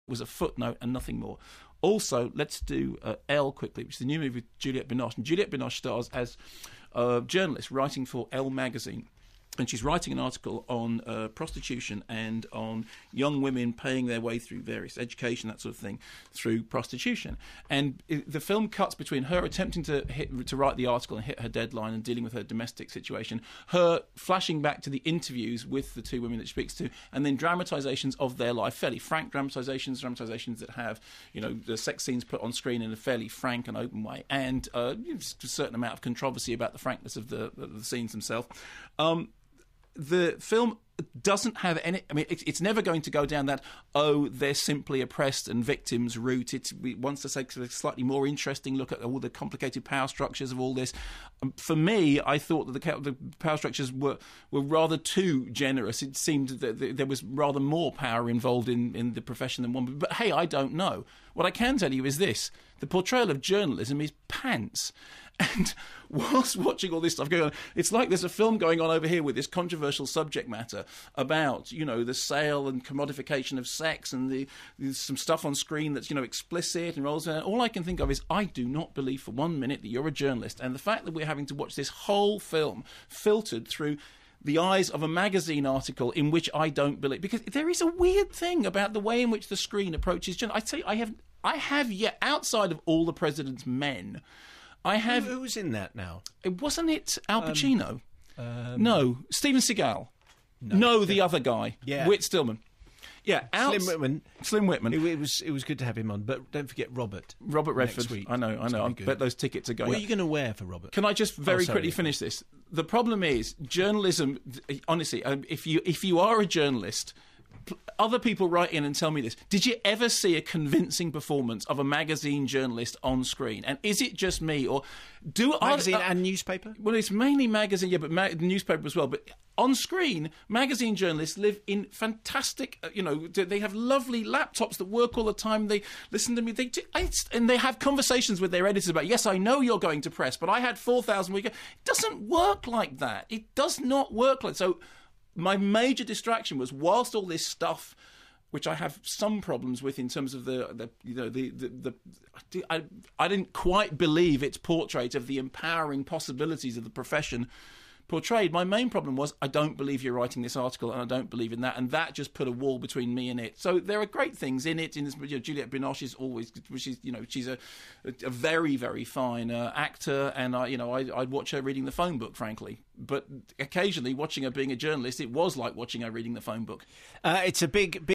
was a footnote and nothing more. Also, let's do Elle quickly, which is the new movie with Juliette Binoche. And Juliette Binoche stars as a journalist writing for Elle magazine. And she's writing an article on prostitution and on young women paying their way through various education, that sort of thing, through prostitution. And the film cuts between her attempting to write the article and hit her deadline and dealing with her domestic situation, her flashing back to the interviews with the two women that she speaks to, and then dramatisations of their life, fairly frank dramatisations that have, the sex scenes put on screen in a fairly frank and open way, and a certain amount of controversy about the frankness of the scenes themselves. The film doesn't have any... I mean, it's never going to go down that, they're simply oppressed and victims route. It wants to take a slightly more interesting look at all the complicated power structures of all this. For me, I thought that the power structures were rather too generous. It seemed that there was rather more power involved in the profession than one. But hey, I don't know. What I can tell you is this. The portrayal of journalism is pants. And whilst watching all this stuff going on, it's like there's a film going on over here with this controversial subject matter about, the sale and commodification of sex, and there's some stuff on screen that's, explicit and rolls. And all I can think of is, I do not believe for 1 minute that you're a journalist. And the fact that we're having to watch this whole film filtered through the eyes of a magazine article in which I don't believe, because there is a weird thing about the way in which the screen approaches journalism. I tell you, I have yet, outside of All the President's Men, I have... Who's in that now? Wasn't it Al Pacino? No. Steven Seagal. No, the other guy. Yeah. Whit Stillman. Yeah, Slim Whitman. It was good to have him on, but don't forget Robert Redford. Next week. I know. I bet those tickets are going. What are you going to wear for Robert? Can I just very quickly finish this? The problem is journalism. Honestly, if you are a journalist, other people write in and tell me this. Did you ever see a convincing performance of a magazine journalist on screen? And is it just me, or magazine and newspaper? Well, it's mainly magazine, yeah, but newspaper as well. But on screen, magazine journalists live in fantastic, they have lovely laptops that work all the time. They listen to me, and they have conversations with their editors about, yes, I know you're going to press, but I had 4,000 week. It doesn't work like that. It does not work like that. So my major distraction was, whilst all this stuff, which I have some problems with in terms of I didn't quite believe its portrait of the empowering possibilities of the profession portrayed. My main problem was, I don't believe you're writing this article, and I don't believe in that, and that just put a wall between me and it. So there are great things in it. In this, Juliette Binoche is always, she's a very, very fine actor, and I'd watch her reading the phone book, frankly. But occasionally, watching her being a journalist, it was like watching her reading the phone book. It's a big